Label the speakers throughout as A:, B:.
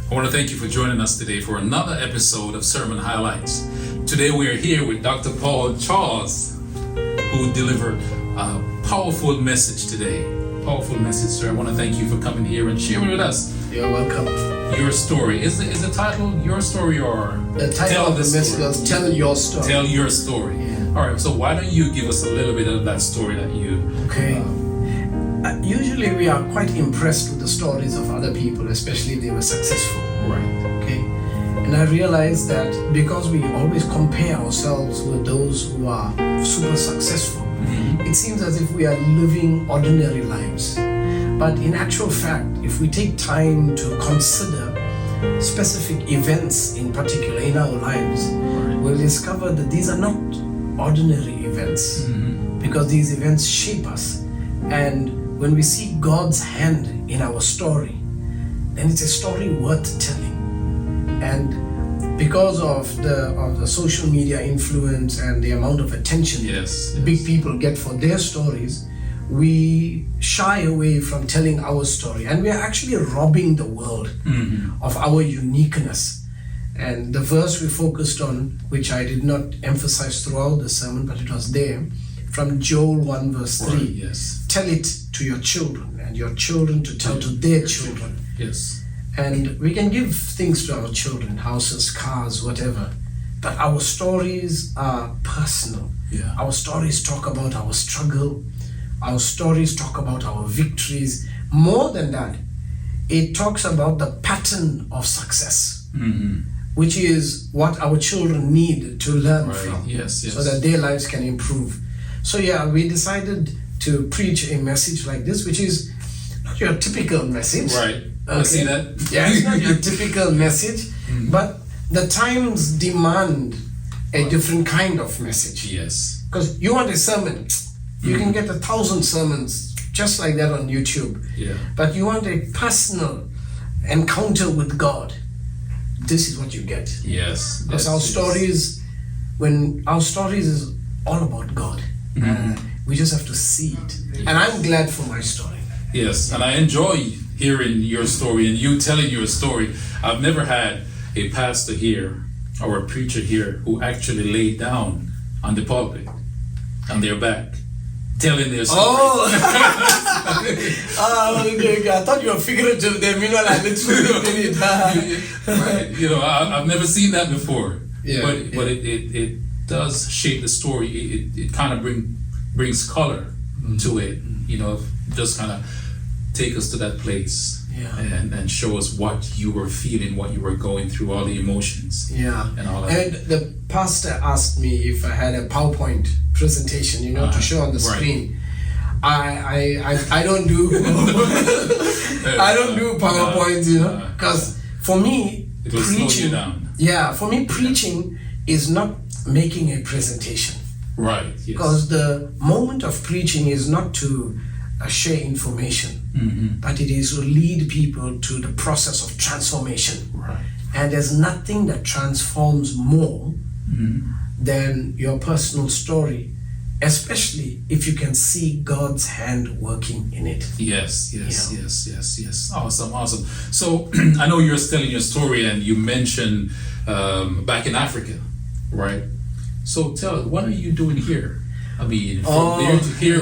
A: I want to thank you for joining us today for another episode of Sermon Highlights. Today we are here with Dr. Paul Charles, who delivered a powerful message today. Powerful message, sir. I want to thank you for coming here and sharing with us.
B: You're welcome.
A: Your story. Is the title Your Story or
B: the title of the message was Tell Your Story?
A: Tell Your Story.
B: Yeah.
A: All right, so why don't you give us a little bit of that story that you...
B: Okay. Usually we are quite impressed with the stories of other people, especially if they were successful.
A: Right.
B: Okay. And I realized that because we always compare ourselves with those who are super successful, it seems as if we are living ordinary lives. But in actual fact, if we take time to consider specific events in particular in our lives, we'll discover that these are not ordinary events, because these events shape us. And when we see God's hand in our story, then it's a story worth telling. And because of the social media influence and the amount of attention big people get for their stories, we shy away from telling our story, and we are actually robbing the world of our uniqueness. And the verse we focused on, which I did not emphasize throughout the sermon, but it was there, from Joel 1 verse 3.
A: Yes.
B: Tell it to your children, and your children to tell to their children.
A: Yes.
B: And we can give things to our children, houses, cars, whatever, but our stories are personal.
A: Yeah.
B: Our stories talk about our struggle. Our stories talk about our victories. More than that, it talks about the pattern of success, which is what our children need to learn from, so that their lives can improve. So we decided to preach a message like this, which is not your typical message.
A: Right. I see that.
B: Yeah, it's not your typical message, but the times demand a different kind of message.
A: Yes.
B: Because you want a sermon, you can get 1,000 sermons just like that on YouTube.
A: Yeah.
B: But you want a personal encounter with God, this is what you get.
A: Yes.
B: Because our stories, when our stories is all about God, we just have to see it. And I'm glad for my story.
A: Yes, and I enjoy hearing your story and you telling your story. I've never had a pastor here or a preacher here who actually laid down on the pulpit on their back telling their story.
B: Okay. I thought you were figurative there. Meanwhile, I literally did it.
A: Right. You know, I've never seen that before.
B: Yeah,
A: but it does shape the story. It kind of brings color to it. You know, just kind of take us to that place and show us what you were feeling, what you were going through, all the emotions.
B: Yeah.
A: And all that.
B: And the pastor asked me if I had a PowerPoint presentation, to show on the screen. I don't do I don't do PowerPoint, because for me
A: it will slow you down.
B: Yeah, for me preaching is not making a presentation.
A: Right. Yes.
B: Because the moment of preaching is not to share information, but it is to lead people to the process of transformation.
A: Right.
B: And there's nothing that transforms more than your personal story, especially if you can see God's hand working in it.
A: Yes. Awesome. So I know you're telling your story and you mentioned back in Africa, right? So tell us, what are you doing here? I mean, from there to here,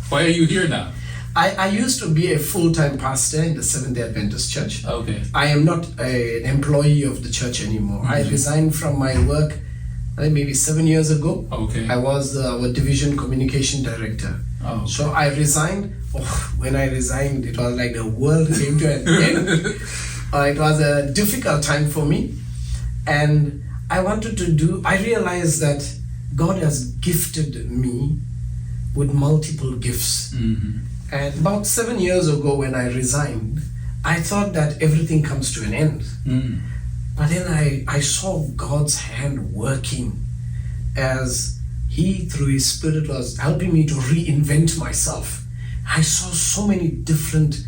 A: why are you here now?
B: I used to be a full-time pastor in the Seventh-day Adventist Church.
A: Okay.
B: I am not an employee of the church anymore. I resigned from my work maybe 7 years ago. Okay. I was our division communication director.
A: Oh, okay.
B: So I resigned. When I resigned, it was like the world came to an end. It was a difficult time for me. And I realized that God has gifted me with multiple gifts. And about 7 years ago when I resigned, I thought that everything comes to an end. But then I saw God's hand working as He, through His Spirit, was helping me to reinvent myself. I saw so many different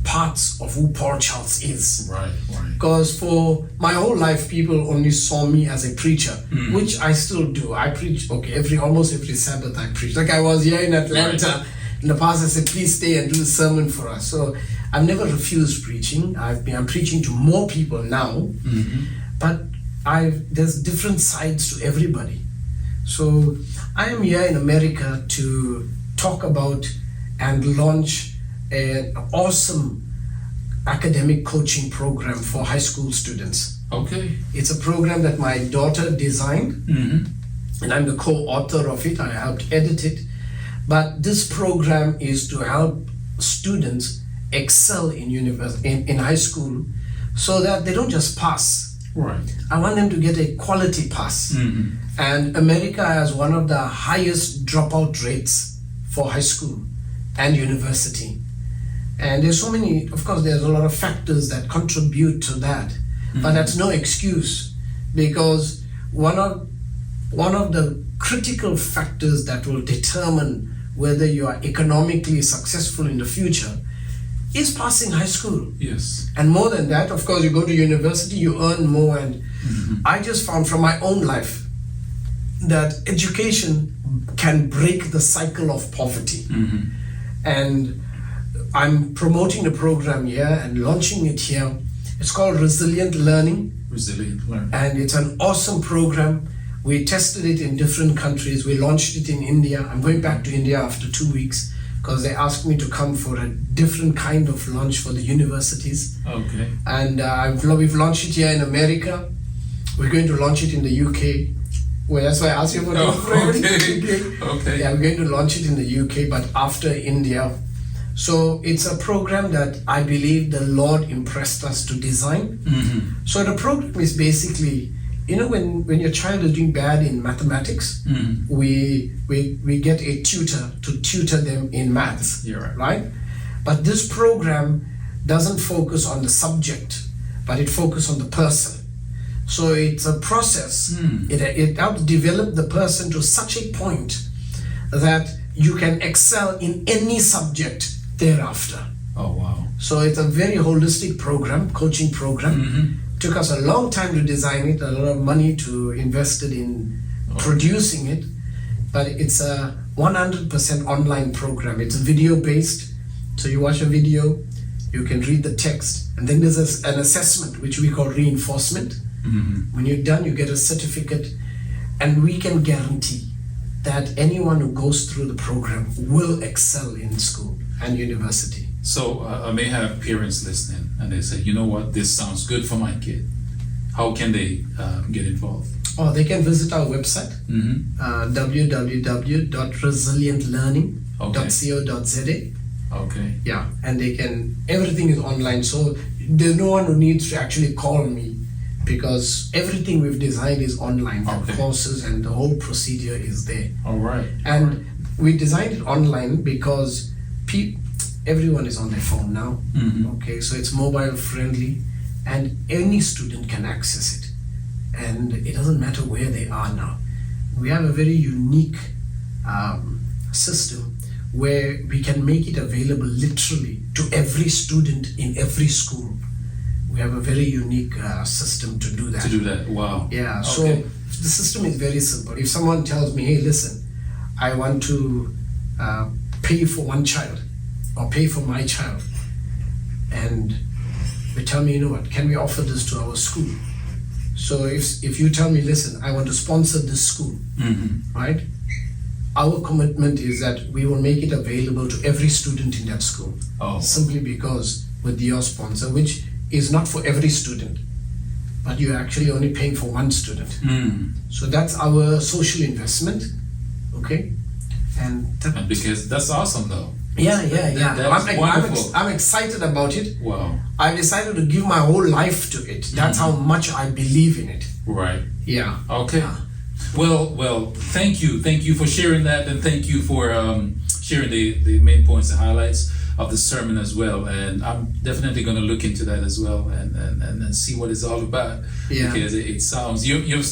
B: parts of who Paul Charles is.
A: Right.
B: Because for my whole life, people only saw me as a preacher, which I still do. I preach, almost every Sabbath I preach. Like I was here in Atlanta, and the pastor said, please stay and do the sermon for us. So I've never refused preaching. I'm preaching to more people now, but there's different sides to everybody. So I am here in America to talk about and launch an awesome academic coaching program for high school students.
A: Okay.
B: It's a program that my daughter designed, and I'm the co-author of it. I helped edit it. But this program is to help students excel in high school, so that they don't just pass.
A: Right.
B: I want them to get a quality pass. And America has one of the highest dropout rates for high school and university. And there's so many, of course, there's a lot of factors that contribute to that. But that's no excuse, because one of the critical factors that will determine whether you are economically successful in the future is passing high school.
A: Yes.
B: And more than that, of course, you go to university, you earn more. And I just found from my own life that education can break the cycle of poverty. And I'm promoting the program here and launching it here. It's called Resilient Learning.
A: Resilient Learning.
B: And it's an awesome program. We tested it in different countries. We launched it in India. I'm going back to India after 2 weeks because they asked me to come for a different kind of launch for the universities.
A: Okay.
B: And we've launched it here in America. We're going to launch it in the UK. Well, that's why I asked you about your friend.
A: Okay.
B: Yeah, we're going to launch it in the UK, but after India. So it's a program that I believe the Lord impressed us to design. So the program is basically, when your child is doing bad in mathematics, we get a tutor to tutor them in maths.
A: You're right.
B: But this program doesn't focus on the subject, but it focuses on the person. So it's a process. It helps develop the person to such a point that you can excel in any subject thereafter.
A: Oh, wow.
B: So it's a very holistic program, coaching program. Took us a long time to design it, a lot of money to invest it in producing it, but it's a 100% online program. It's video based, so you watch a video, you can read the text, and then there's an assessment which we call reinforcement. When you're done, you get a certificate, and we can guarantee that anyone who goes through the program will excel in school and university.
A: So I may have parents listening and they say, you know what, this sounds good for my kid. How can they get involved?
B: Oh, they can visit our website, www.resilientlearning.co.za.
A: Okay.
B: Yeah, and everything is online, so there's no one who needs to actually call me, because everything we've designed is online. The courses and the whole procedure is there.
A: All right.
B: And we designed it online because everyone is on their phone now. Okay, so it's mobile friendly, and any student can access it, and it doesn't matter where they are now. We have a very unique system where we can make it available literally to every student in every school. We have a very unique system to do that.
A: Wow.
B: Yeah, so the system is very simple. If someone tells me, hey, listen, I want to pay for one child or pay for my child, and they tell me, you know what, can we offer this to our school? So if you tell me, listen, I want to sponsor this school, right? Our commitment is that we will make it available to every student in that school. Simply because with your sponsor, which is not for every student, but you're actually only paying for one student. So that's our social investment, okay? And
A: because that's awesome though.
B: Yeah.
A: I'm
B: excited about it.
A: Wow.
B: I decided to give my whole life to it. That's how much I believe in it.
A: Right.
B: Yeah.
A: Okay. Well, thank you for sharing that, and thank you for sharing the main points and highlights of the sermon as well. And I'm definitely going to look into that as well and see what it's all about.
B: Yeah.
A: Because it sounds you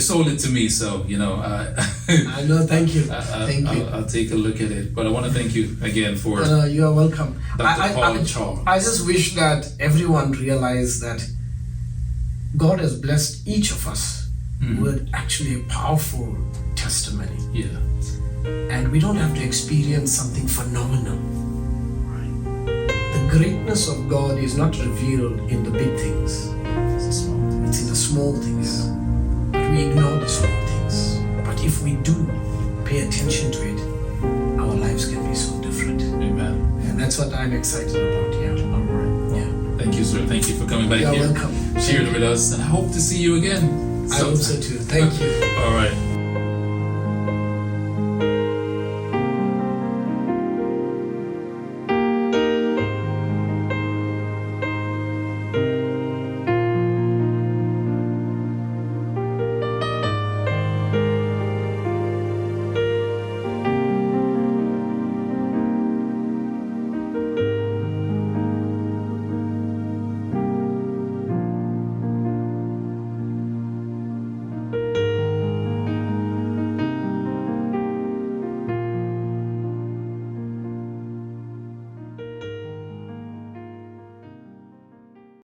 A: sold it to me, so
B: I know. Thank you.
A: I'll take a look at it. But I want to thank you again for.
B: You are welcome.
A: Dr. Paul Charles.
B: I just wish that everyone realized that God has blessed each of us with actually a powerful testimony.
A: Yeah.
B: And we don't have to experience something phenomenal. The greatness of God is not revealed in the big things. It's in the small things. But we ignore the small things. But if we do pay attention to it, our lives can be so different.
A: Amen.
B: And that's what I'm excited about. Yeah.
A: All right.
B: Yeah.
A: Thank you, sir. Thank you for coming back
B: You're
A: here.
B: welcome.
A: Sharing with us, and I hope to see you again.
B: I hope so too. Thank you.
A: All right.